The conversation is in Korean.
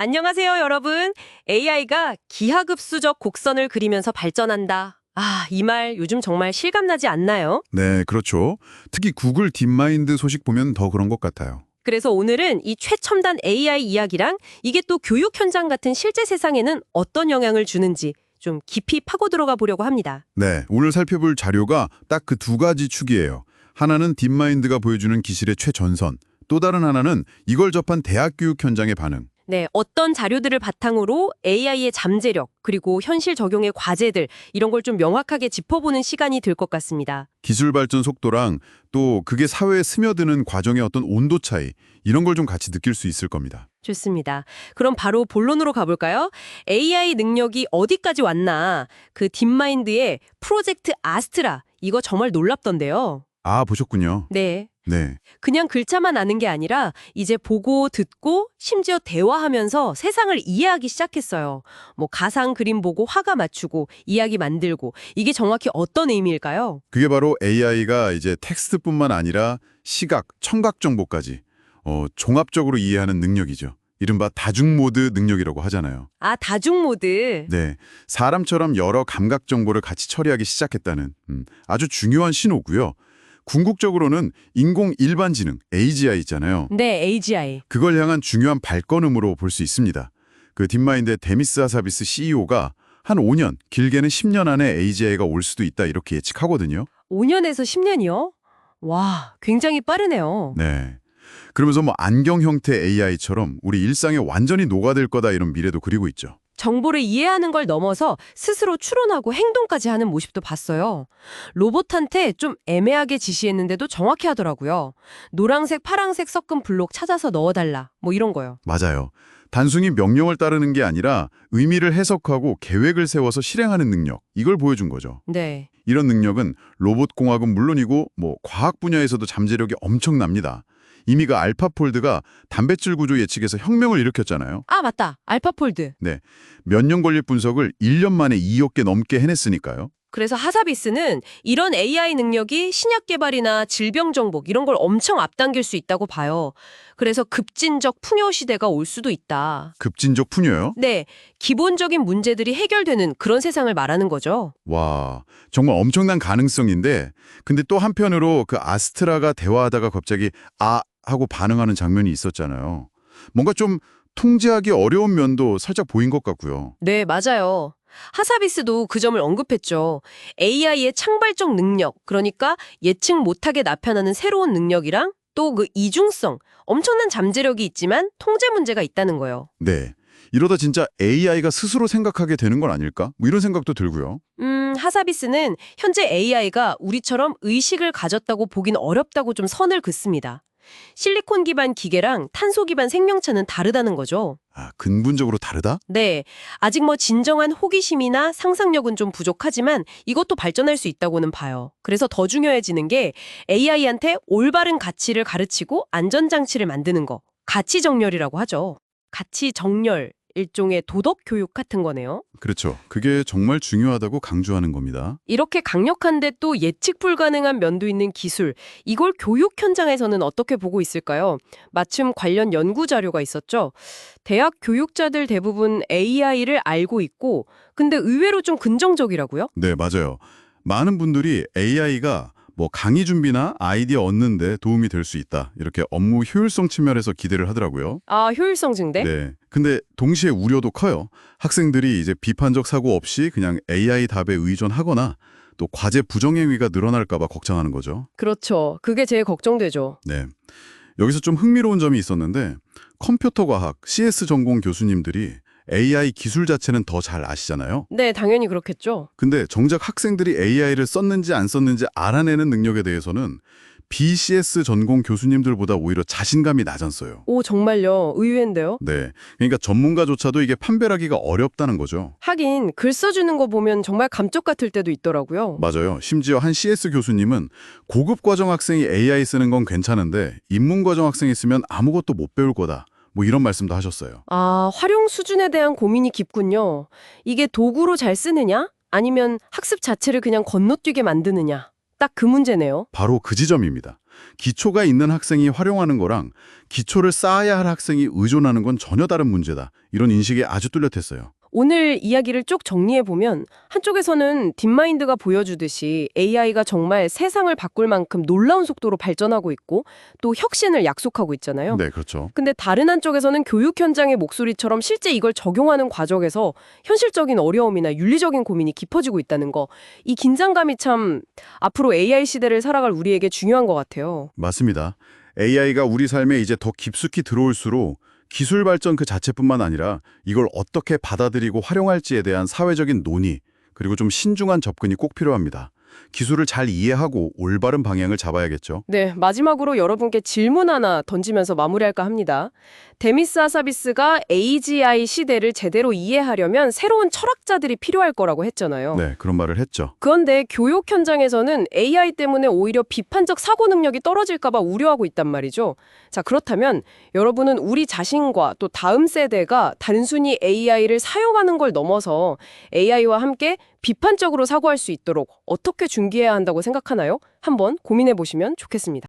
안녕하세요, 여러분. AI가 기하급수적 곡선을 그리면서 발전한다. 이 말 요즘 정말 실감나지 않나요? 네, 그렇죠. 특히 구글 딥마인드 소식 보면 더 그런 것 같아요. 그래서 오늘은 이 최첨단 AI 이야기랑 이게 또 교육 현장 같은 실제 세상에는 어떤 영향을 주는지 좀 깊이 파고 들어가 보려고 합니다. 네, 오늘 살펴볼 자료가 딱 그 두 가지 축이에요. 하나는 딥마인드가 보여주는 기술의 최전선, 또 다른 하나는 이걸 접한 대학 교육 현장의 반응. 네, 어떤 자료들을 바탕으로 AI의 잠재력, 그리고 현실 적용의 과제들, 이런 걸 좀 명확하게 짚어보는 시간이 될 것 같습니다. 기술 발전 속도랑 또 그게 사회에 스며드는 과정의 어떤 온도 차이, 이런 걸 좀 같이 느낄 수 있을 겁니다. 좋습니다. 그럼 바로 본론으로 가볼까요? AI 능력이 어디까지 왔나? 그 딥마인드의 프로젝트 아스트라, 이거 정말 놀랍던데요. 아, 보셨군요. 네. 네, 그냥 글자만 아는 게 아니라 이제 보고 듣고 심지어 대화하면서 세상을 이해하기 시작했어요. 뭐 가상 그림 보고 화가 맞추고 이야기 만들고 이게 정확히 어떤 의미일까요? 그게 바로 AI가 이제 텍스트뿐만 아니라 시각, 청각 정보까지 종합적으로 이해하는 능력이죠. 이른바 다중모드 능력이라고 하잖아요. 다중 모드. 네, 사람처럼 여러 감각 정보를 같이 처리하기 시작했다는 아주 중요한 신호고요. 궁극적으로는 인공 일반지능, AGI 있잖아요. 네, AGI. 그걸 향한 중요한 발걸음으로 볼 수 있습니다. 그 딥마인드의 데미스 하사비스 CEO가 한 5년, 길게는 10년 안에 AGI가 올 수도 있다 이렇게 예측하거든요. 5년에서 10년이요? 와, 굉장히 빠르네요. 네. 그러면서 뭐 안경 형태 AI처럼 우리 일상에 완전히 녹아들 거다 이런 미래도 그리고 있죠. 정보를 이해하는 걸 넘어서 스스로 추론하고 행동까지 하는 모습도 봤어요. 로봇한테 좀 애매하게 지시했는데도 정확히 하더라고요. 노란색, 파란색 섞은 블록 찾아서 넣어달라. 뭐 이런 거요. 맞아요. 단순히 명령을 따르는 게 아니라 의미를 해석하고 계획을 세워서 실행하는 능력, 이걸 보여준 거죠. 네. 이런 능력은 로봇공학은 물론이고 뭐 과학 분야에서도 잠재력이 엄청납니다. 이미 그 알파폴드가 단백질 구조 예측에서 혁명을 일으켰잖아요. 맞다. 알파폴드. 네, 몇 년 걸릴 분석을 1년 만에 2억 개 넘게 해냈으니까요. 그래서 하사비스는 이런 AI 능력이 신약 개발이나 질병 정복 이런 걸 엄청 앞당길 수 있다고 봐요. 그래서 급진적 풍요 시대가 올 수도 있다. 급진적 풍요요? 네, 기본적인 문제들이 해결되는 그런 세상을 말하는 거죠. 와, 정말 엄청난 가능성인데 근데 또 한편으로 그 아스트라가 대화하다가 갑자기 하고 반응하는 장면이 있었잖아요. 뭔가 좀 통제하기 어려운 면도 살짝 보인 것 같고요. 네, 맞아요. 하사비스도 그 점을 언급했죠. AI의 창발적 능력, 그러니까 예측 못하게 나타나는 새로운 능력이랑 또 그 이중성, 엄청난 잠재력이 있지만 통제 문제가 있다는 거예요. 네. 이러다 진짜 AI가 스스로 생각하게 되는 건 아닐까? 뭐 이런 생각도 들고요. 하사비스는 현재 AI가 우리처럼 의식을 가졌다고 보긴 어렵다고 좀 선을 긋습니다. 실리콘 기반 기계랑 탄소 기반 생명체는 다르다는 거죠. 근본적으로 다르다? 네, 아직 뭐 진정한 호기심이나 상상력은 좀 부족하지만 이것도 발전할 수 있다고는 봐요. 그래서 더 중요해지는 게 AI한테 올바른 가치를 가르치고 안전장치를 만드는 거. 가치 정렬이라고 하죠. 가치 정렬, 일종의 도덕 교육 같은 거네요. 그렇죠. 그게 정말 중요하다고 강조하는 겁니다. 이렇게 강력한데 또 예측 불가능한 면도 있는 기술, 이걸 교육 현장에서는 어떻게 보고 있을까요? 마침 관련 연구 자료가 있었죠. 대학 교육자들 대부분 AI를 알고 있고, 근데 의외로 좀 긍정적이라고요? 네, 맞아요. 많은 분들이 AI가 뭐 강의 준비나 아이디어 얻는 데 도움이 될 수 있다. 이렇게 업무 효율성 측면에서 기대를 하더라고요. 효율성 증대? 네. 근데 동시에 우려도 커요. 학생들이 이제 비판적 사고 없이 그냥 AI 답에 의존하거나 또 과제 부정행위가 늘어날까 봐 걱정하는 거죠. 그렇죠. 그게 제일 걱정되죠. 네. 여기서 좀 흥미로운 점이 있었는데 컴퓨터 과학, CS 전공 교수님들이 AI 기술 자체는 더 잘 아시잖아요. 네, 당연히 그렇겠죠. 근데 정작 학생들이 AI를 썼는지 안 썼는지 알아내는 능력에 대해서는 BCS 전공 교수님들보다 오히려 자신감이 낮았어요. 오, 정말요. 의외인데요? 네, 그러니까 전문가조차도 이게 판별하기가 어렵다는 거죠. 하긴 글 써주는 거 보면 정말 감쪽 같을 때도 있더라고요. 맞아요. 심지어 한 CS 교수님은 고급 과정 학생이 AI 쓰는 건 괜찮은데 입문 과정 학생이 쓰면 아무것도 못 배울 거다. 뭐 이런 말씀도 하셨어요. 활용 수준에 대한 고민이 깊군요. 이게 도구로 잘 쓰느냐? 아니면 학습 자체를 그냥 건너뛰게 만드느냐? 딱 그 문제네요. 바로 그 지점입니다. 기초가 있는 학생이 활용하는 거랑 기초를 쌓아야 할 학생이 의존하는 건 전혀 다른 문제다. 이런 인식에 아주 뚜렷했어요. 오늘 이야기를 쭉 정리해보면 한쪽에서는 딥마인드가 보여주듯이 AI가 정말 세상을 바꿀 만큼 놀라운 속도로 발전하고 있고 또 혁신을 약속하고 있잖아요. 네, 그렇죠. 근데 다른 한쪽에서는 교육 현장의 목소리처럼 실제 이걸 적용하는 과정에서 현실적인 어려움이나 윤리적인 고민이 깊어지고 있다는 거, 이 긴장감이 참 앞으로 AI 시대를 살아갈 우리에게 중요한 것 같아요. 맞습니다. AI가 우리 삶에 이제 더 깊숙이 들어올수록 기술 발전 그 자체뿐만 아니라 이걸 어떻게 받아들이고 활용할지에 대한 사회적인 논의, 그리고 좀 신중한 접근이 꼭 필요합니다. 기술을 잘 이해하고 올바른 방향을 잡아야겠죠. 네, 마지막으로 여러분께 질문 하나 던지면서 마무리할까 합니다. 데미스 하사비스가 AGI 시대를 제대로 이해하려면 새로운 철학자들이 필요할 거라고 했잖아요. 네, 그런 말을 했죠. 그런데 교육 현장에서는 AI 때문에 오히려 비판적 사고 능력이 떨어질까 봐 우려하고 있단 말이죠. 자, 그렇다면 여러분은 우리 자신과 또 다음 세대가 단순히 AI를 사용하는 걸 넘어서 AI와 함께 비판적으로 사고할 수 있도록 어떻게 준비해야 한다고 생각하나요? 한번 고민해 보시면 좋겠습니다.